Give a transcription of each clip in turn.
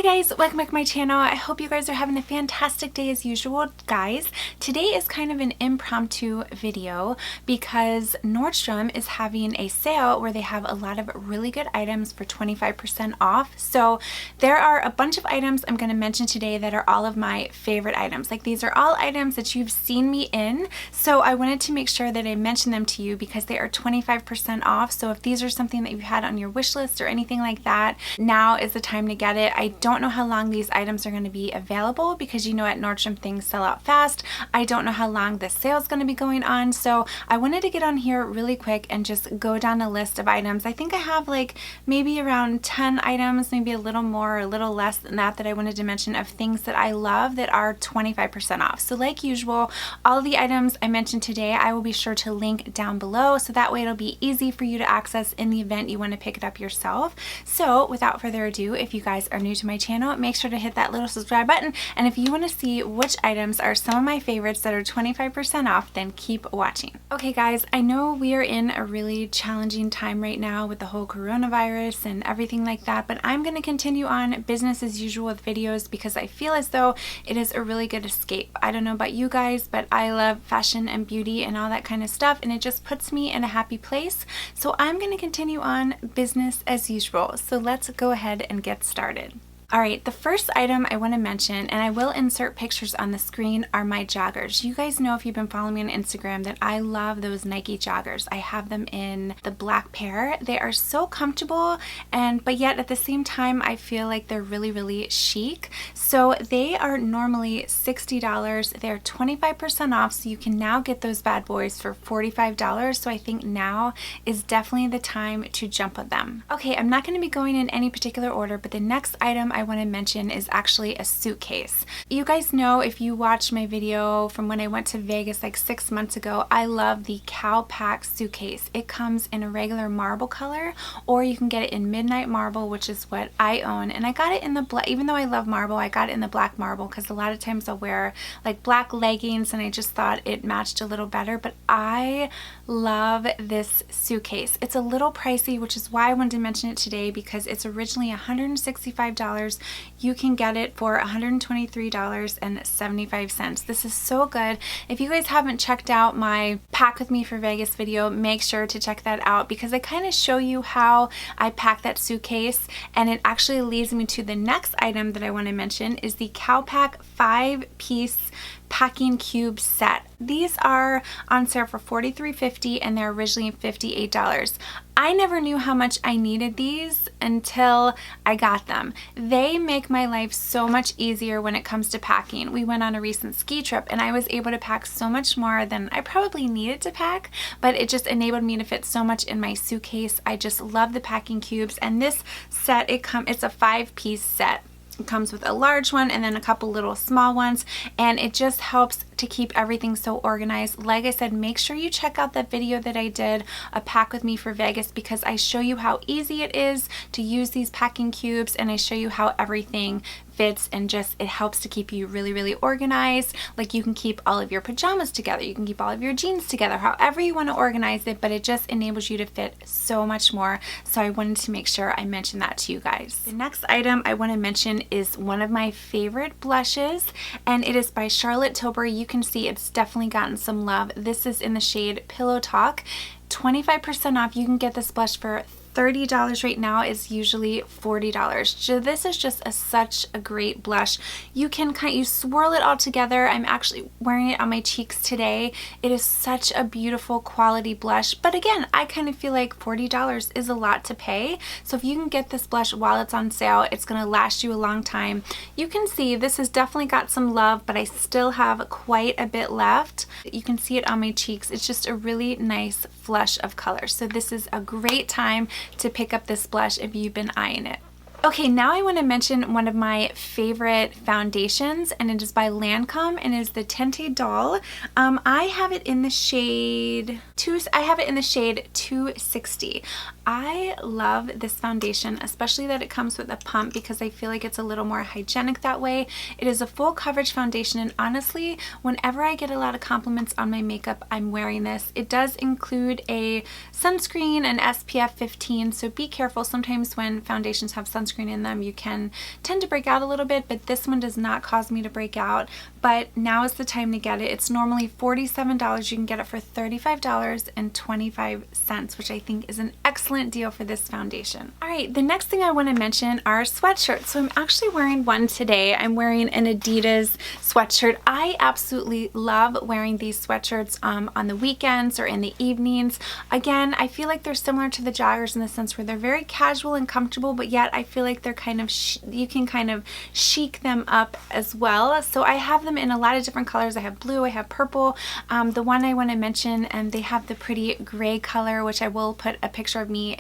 Hey guys, welcome back to my channel. I hope you guys are having a fantastic day as usual. Guys, today is kind of an impromptu video because Nordstrom is having a sale where they have a lot of really good items for 25% off. So there are a bunch of items I'm going to mention today that are all of my favorite items. Like, these are all items that you've seen me in, so I wanted to make sure that I mention them to you because they are 25% off. So if these are something that you've had on your wish list or anything like that, now is the time to get it. I don't know how long these items are going to be available because you know at Nordstrom things sell out fast. I don't know how long this sale is going to be going on, so I wanted to get on here really quick and just go down a list of items. I think I have like maybe around 10 items, maybe a little more or a little less than that I wanted to mention of things that I love that are 25% off. So like usual, all of the items I mentioned today I will be sure to link down below, so that way it'll be easy for you to access in the event you want to pick it up yourself. So without further ado, if you guys are new to my channel, make sure to hit that little subscribe button, and if you want to see which items are some of my favorites that are 25% off, then keep watching. Okay guys, I know we are in a really challenging time right now with the whole coronavirus and everything like that, but I'm going to continue on business as usual with videos because I feel as though it is a really good escape. I don't know about you guys, but I love fashion and beauty and all that kind of stuff, and it just puts me in a happy place. So I'm going to continue on business as usual. So let's go ahead and get started. Alright, the first item I want to mention, and I will insert pictures on the screen, are my joggers. You guys know if you've been following me on Instagram that I love those Nike joggers. I have them in the black pair. They are so comfortable, but yet at the same time I feel like they're really chic. So they are normally $60. They're 25% off, so you can now get those bad boys for $45. So I think now is definitely the time to jump on them. Okay, I'm not going to be going in any particular order, but the next item I want to mention is actually a suitcase. You guys know, if you watched my video from when I went to Vegas like 6 months ago, I love the CALPAK suitcase. It comes in a regular marble color, or you can get it in midnight marble, which is what I own, and I got it in the black. Even though I love marble, I got it in the black marble because a lot of times I'll wear like black leggings and I just thought it matched a little better. But I love this suitcase. It's a little pricey, which is why I wanted to mention it today, because it's originally $165. You can get it for $123.75. This is so good. If you guys haven't checked out my Pack With Me for Vegas video, make sure to check that out because I kind of show you how I pack that suitcase, and it actually leads me to the next item that I want to mention is the CALPAK 5-piece packing cube set. These are on sale for $43.50 and they're originally $58. I never knew how much I needed these until I got them. They make my life so much easier when it comes to packing. We went on a recent ski trip and I was able to pack so much more than I probably needed to pack, but it just enabled me to fit so much in my suitcase. I just love the packing cubes, and this set, it's a 5-piece set. It comes with a large one and then a couple little small ones, and it just helps to keep everything so organized. Like I said, make sure you check out that video that I did, a Pack With Me for Vegas, because I show you how easy it is to use these packing cubes, and I show you how everything fits, and just it helps to keep you really organized. Like, you can keep all of your pajamas together, you can keep all of your jeans together, however you want to organize it, but it just enables you to fit so much more. So I wanted to make sure I mentioned that to you guys. The next item I want to mention is one of my favorite blushes, and it is by Charlotte Tilbury. You can see it's definitely gotten some love. This is in the shade Pillowtalk. 25% off. You can get this blush for $30 right now. Is usually $40. So this is just such a great blush. You can you swirl it all together. I'm actually wearing it on my cheeks today. It is such a beautiful quality blush, but again, I kind of feel like $40 is a lot to pay. So if you can get this blush while it's on sale, it's going to last you a long time. You can see this has definitely got some love, but I still have quite a bit left. You can see it on my cheeks. It's just a really nice flush of color. So this is a great time to pick up this blush if you've been eyeing it. Okay, now I want to mention one of my favorite foundations, and it is by Lancome, and it is the Teint Idole. I have it in the shade 260. I love this foundation, especially that it comes with a pump because I feel like it's a little more hygienic that way. It is a full coverage foundation, and honestly, whenever I get a lot of compliments on my makeup, I'm wearing this. It does include a sunscreen and SPF 15, so be careful. Sometimes when foundations have sunscreen in them, you can tend to break out a little bit, but this one does not cause me to break out. But now is the time to get it. It's normally $47. You can get it for $35.25, which I think is an excellent deal for this foundation. All right, the next thing I want to mention are sweatshirts. So I'm actually wearing one today. I'm wearing an Adidas sweatshirt. I absolutely love wearing these sweatshirts on the weekends or in the evenings. Again, I feel like they're similar to the joggers in the sense where they're very casual and comfortable, but yet I feel like they're kind of, you can kind of chic them up as well. So I have them in a lot of different colors. I have blue, I have purple. The one I want to mention, and they have the pretty gray color, which I will put a picture of me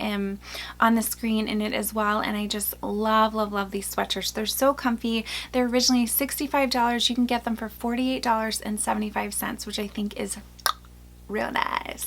on the screen in it as well. And I just love, love, love these sweatshirts. They're so comfy. They're originally $65. You can get them for $48.75, which I think is real nice.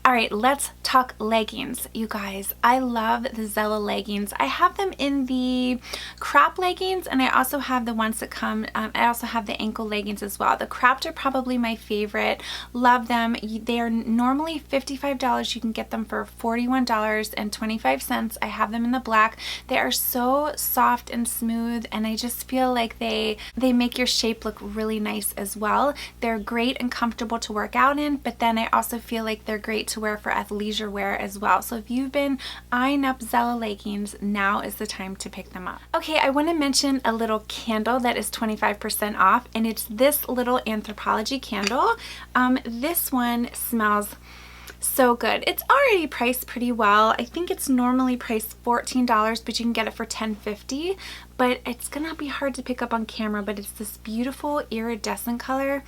All right, let's talk leggings, you guys. I love the Zella leggings. I have them in the crop leggings, and I also have the ones that come, I also have the ankle leggings as well. The cropped are probably my favorite. Love them. They are normally $55. You can get them for $41.25. I have them in the black. They are so soft and smooth, and I just feel like they make your shape look really nice as well. They're great and comfortable to work out in, but then I also feel like they're great to wear for athleisure wear as well. So if you've been eyeing up Zella leggings, now is the time to pick them up. Okay, I want to mention a little candle that is 25% off, and it's this little Anthropologie candle. This one smells so good. It's already priced pretty well. I think it's normally priced $14, but you can get it for $10.50. But it's gonna be hard to pick up on camera, but it's this beautiful iridescent color,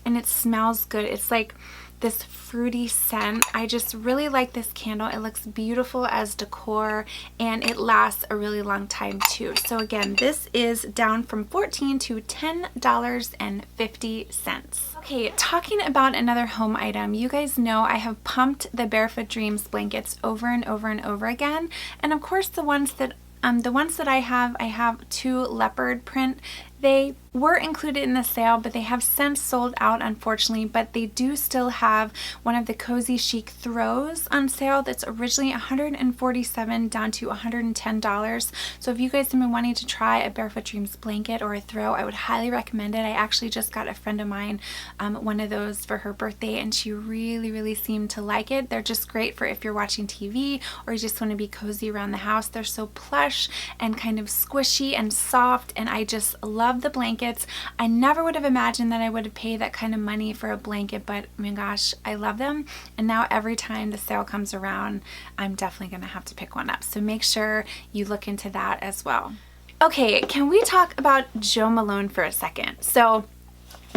and it smells good. It's like this fruity scent. I just really like this candle. It looks beautiful as decor, and it lasts a really long time too. So again, this is down from $14 to $10.50. Okay, talking about another home item, you guys know I have pumped the Barefoot Dreams blankets over and over and over again, and of course the ones that I have two leopard print. They were included in the sale, but they have since sold out, unfortunately. But they do still have one of the CozyChic throws on sale that's originally $147 down to $110. So if you guys have been wanting to try a Barefoot Dreams blanket or a throw, I would highly recommend it. I actually just got a friend of mine one of those for her birthday, and she really, really seemed to like it. They're just great for if you're watching TV or you just want to be cozy around the house. They're so plush and kind of squishy and soft, and I just love the blankets. I never would have imagined that I would have paid that kind of money for a blanket, but oh my gosh, I love them. And now every time the sale comes around, I'm definitely going to have to pick one up. So make sure you look into that as well. Okay, can we talk about Jo Malone for a second? So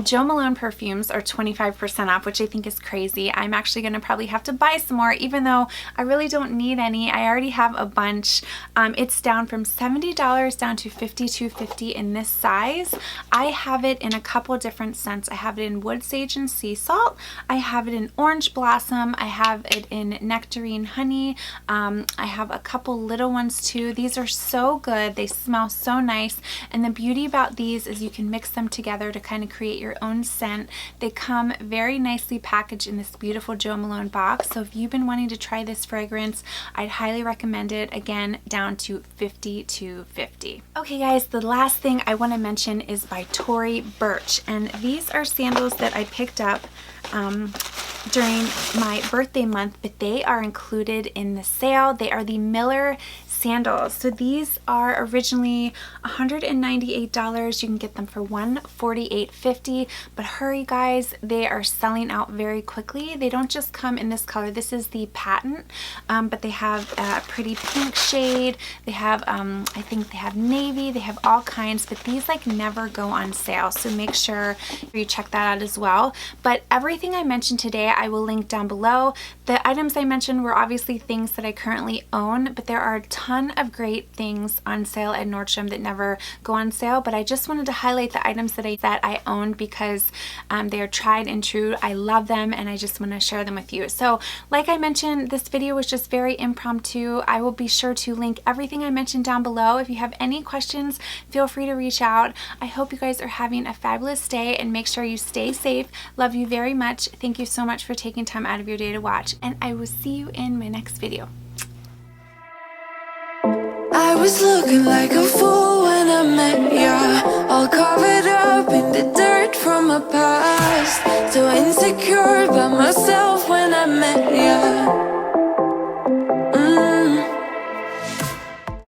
Jo Malone perfumes are 25% off, which I think is crazy. I'm actually going to probably have to buy some more, even though I really don't need any. I already have a bunch. It's down from $70 down to $52.50 in this size. I have it in a couple different scents. I have it in Wood Sage and Sea Salt. I have it in Orange Blossom. I have it in Nectarine Honey. I have a couple little ones too. These are so good. They smell so nice. And the beauty about these is you can mix them together to kind of create your own scent. They come very nicely packaged in this beautiful Jo Malone box. So if you've been wanting to try this fragrance, I'd highly recommend it. Again, down to $52.50. Okay guys, the last thing I want to mention is by Tory Burch, and these are sandals that I picked up during my birthday month, but they are included in the sale. They are the Miller sandals. So these are originally $198. You can get them for $148.50, but hurry guys, they are selling out very quickly. They don't just come in this color. This is the patent, but they have a pretty pink shade. They have I think they have navy. They have all kinds, but these like never go on sale, so make sure you check that out as well. But everything I mentioned today I will link down below. The items I mentioned were obviously things that I currently own, but there are tons ton of great things on sale at Nordstrom that never go on sale, but I just wanted to highlight the items that I owned because they are tried and true. I love them and I just want to share them with you. So like I mentioned, this video was just very impromptu. I will be sure to link everything I mentioned down below. If you have any questions, feel free to reach out. I hope you guys are having a fabulous day and make sure you stay safe. Love you very much. Thank you so much for taking time out of your day to watch, and I will see you in my next video. I was looking like a fool when I met ya, all covered up in the dirt from my past. So insecure about myself when I met ya.